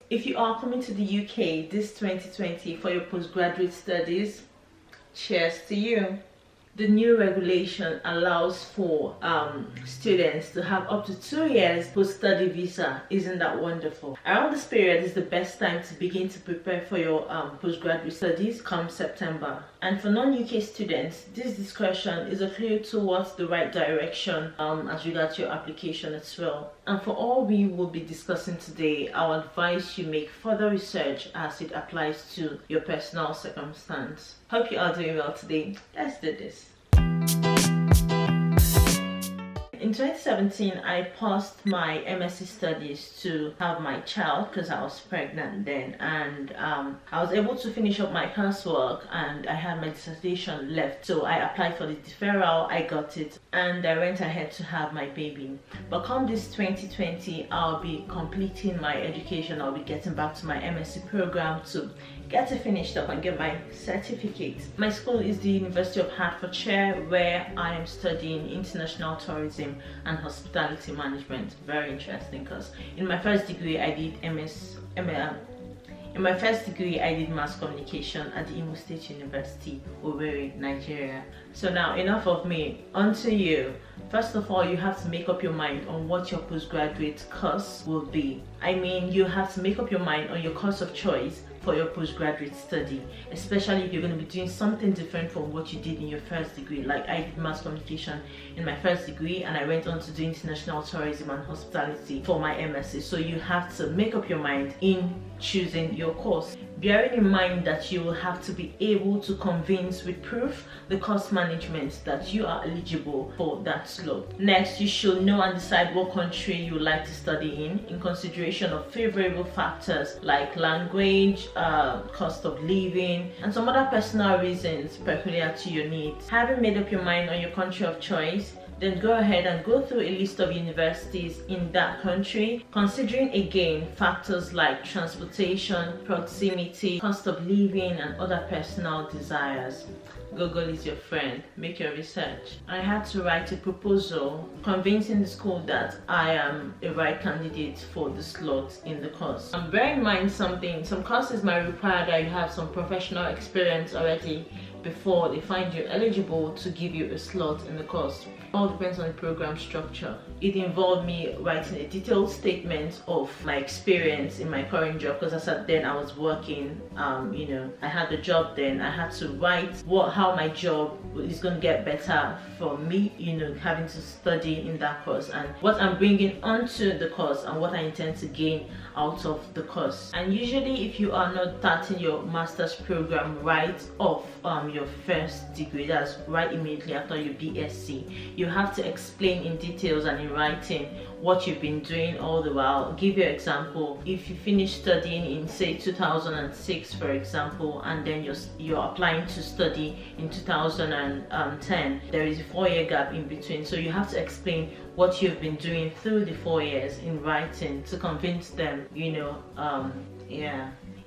If you are coming to the UK this 2020 for your postgraduate studies, cheers to you. The new regulation allows for students to have up to 2 years post-study visa. Isn't that wonderful? Around this period is the best time to begin to prepare for your postgraduate studies come September. And for non-UK students, this discussion is a clue towards the right direction as regards your application as well. And for all we will be discussing today, I would advise you make further research as it applies to your personal circumstance. Hope you are doing well today. Let's do this. In 2017, I paused my MSc studies to have my child because I was pregnant then, and I was able to finish up my coursework and I had my dissertation left, so I applied for the deferral, I got it, and I went ahead to have my baby. But come this 2020, I'll be completing my education. I'll be getting back to my MSc program to get it finished up and get my certificate. My school is the University of Hertfordshire, where I am studying international tourism and hospitality management. Very interesting, because in my first degree I did mass communication at the Imo State University, Ebere, Nigeria. So now, enough of me, onto you. First of all, you have to make up your mind on what your postgraduate course will be. I mean, you have to make up your mind on your course of choice for your postgraduate study, especially if you're going to be doing something different from what you did in your first degree. Like I did mass communication in my first degree and I went on to do international tourism and hospitality for my MSc. So you have to make up your mind in choosing your course, bearing in mind that you will have to be able to convince with proof the course management that you are eligible for that slot. Next, you should know and decide what country you would like to study in consideration of favorable factors like language, cost of living, and some other personal reasons peculiar to your needs. Having made up your mind on your country of choice, then go ahead and go through a list of universities in that country, considering again factors like transportation, proximity, cost of living, and other personal desires. Google is your friend. Make your research. I had to write a proposal convincing the school that I am a right candidate for the slot in the course. And bear in mind something, some courses might require that you have some professional experience already before they find you eligible to give you a slot in the course. All depends on the program structure. It involved me writing a detailed statement of my experience in my current job, because as at then I was working, I had a job then. I had to write how my job is going to get better for me, having to study in that course, and what I'm bringing onto the course and what I intend to gain out of the course. And usually if you are not starting your master's program right off your first degree, that's right immediately after your BSc, you have to explain in details and in writing what you've been doing all the while. I'll give you an example. If you finish studying in say 2006 for example, and then you're applying to study in 2010, there is a 4-year gap in between, so you have to explain what you've been doing through the 4 years in writing to convince them,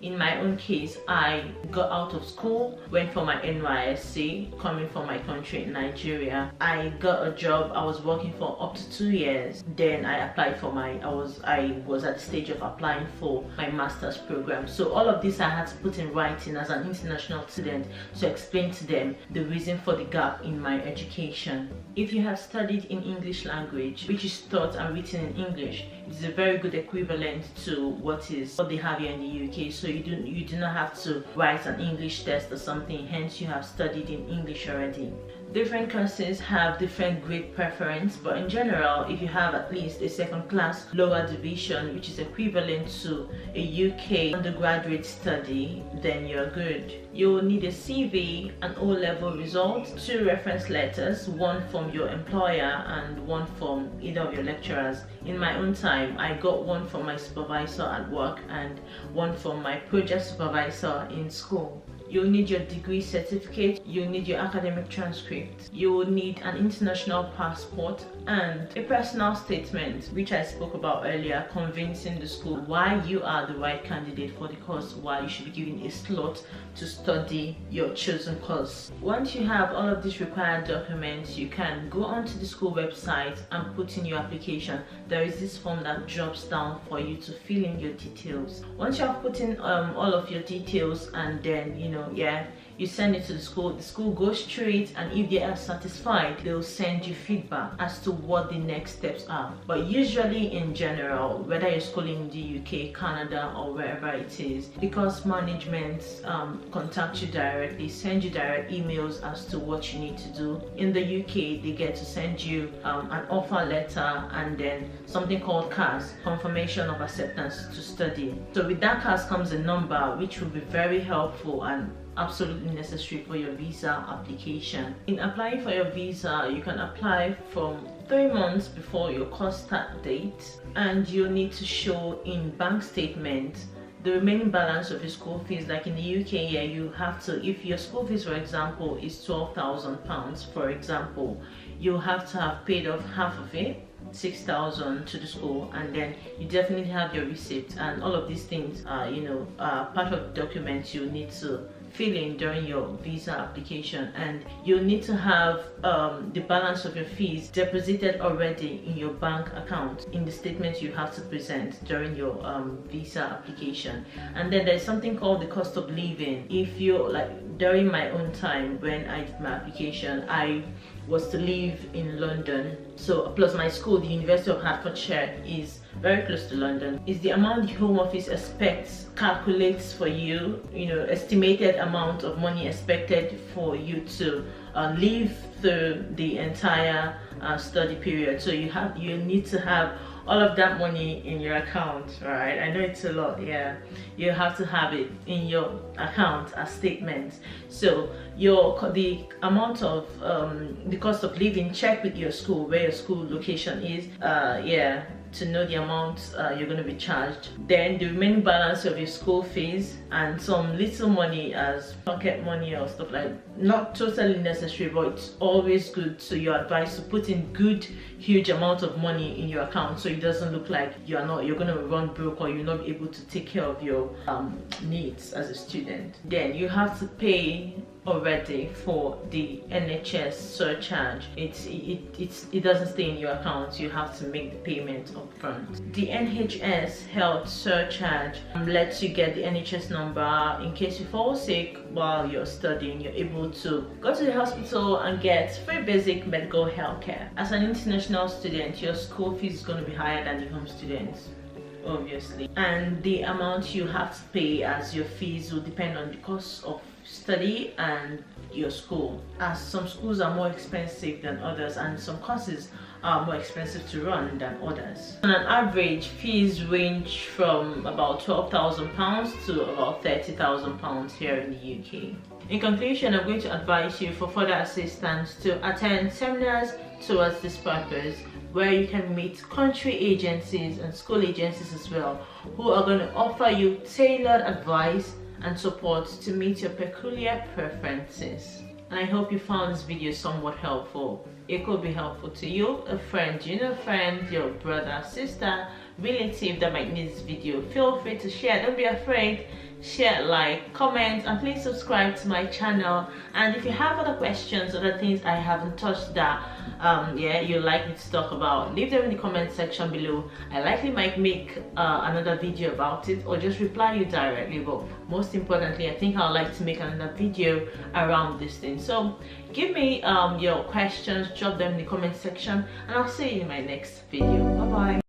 In my own case, I got out of school, went for my NYSC, coming from my country in Nigeria. I got a job I was working for up to 2 years. Then I applied for I was at the stage of applying for my master's program. So all of this I had to put in writing as an international student to explain to them the reason for the gap in my education. If you have studied in English language, which is taught and written in English, it is a very good equivalent to what they have here in the UK. So you do not have to write an English test or something, hence you have studied in English already. Different courses have different grade preference, but in general, if you have at least a second class lower division, which is equivalent to a UK undergraduate study, then you're good. You will need a CV, an O-level result, 2 reference letters, one from your employer and one from either of your lecturers. In my own time, I got one from my supervisor at work and one from my project supervisor in school. You'll need your degree certificate, you'll need your academic transcript, you will need an international passport and a personal statement, which I spoke about earlier, convincing the school why you are the right candidate for the course, why you should be given a slot to study your chosen course. Once you have all of these required documents, you can go onto the school website and put in your application. There is this form that drops down for you to fill in your details. Once you have put in all of your details, and then you send it to the school goes through it, and if they are satisfied, they'll send you feedback as to what the next steps are. But usually in general, whether you're schooling in the UK, Canada, or wherever it is, because management contact you directly, send you direct emails as to what you need to do. In the UK, they get to send you an offer letter and then something called CAS, confirmation of acceptance to study. So with that CAS comes a number which will be very helpful and absolutely necessary for your visa application. In applying for your visa, you can apply from 3 months before your course start date, and you'll need to show in bank statement the remaining balance of your school fees. Like in the UK, you have to, if your school fees, for example, is £12,000, for example, you have to have paid off half of it, 6,000, to the school, and then you definitely have your receipt, and all of these things are part of the documents you need to fill in during your visa application. And you'll need to have the balance of your fees deposited already in your bank account in the statement you have to present during your visa application. And then there's something called the cost of living. If you, like during my own time when I did my application, I was to live in London, so plus my school, the University of Hertfordshire, is very close to London. Is the amount the Home Office expects, calculates for you, estimated amount of money expected for you to live through the entire study period. So you need to have all of that money in your account, right? I know it's a lot, you have to have it in your account as statements. So the amount of the cost of living, check with your school where your school location is, to know the amount you're going to be charged. Then the remaining balance of your school fees and some little money as pocket money or stuff like that. Not totally necessary, but it's always good, so you're advised to put in good huge amount of money in your account so it doesn't look like you're going to run broke or you're not able to take care of your needs as a student. Then you have to pay already for the NHS surcharge. It doesn't stay in your account, you have to make the payment up front. The NHS health surcharge lets you get the NHS number in case you fall sick while you're studying. You're able to go to the hospital and get free basic medical health care. As an international student, your school fees is going to be higher than the home students, obviously, and the amount you have to pay as your fees will depend on the cost of study and your school, as some schools are more expensive than others and some courses are more expensive to run than others. On an average, fees range from about £12,000 to about £30,000 here in the UK. In conclusion, I'm going to advise you for further assistance to attend seminars towards this purpose, where you can meet country agencies and school agencies as well, who are going to offer you tailored advice and support to meet your peculiar preferences. And I hope you found this video somewhat helpful. It could be helpful to you, a friend, friend, your brother, sister, relative that might need this video. Feel free to share, don't be afraid. Share, like, comment, and please subscribe to my channel. And if you have other questions, other things I haven't touched that you'd like me to talk about, leave them in the comment section below. I likely might make another video about it or just reply you directly, but most importantly, I think I'd like to make another video around this thing. So give me your questions, drop them in the comment section, and I'll see you in my next video. Bye bye.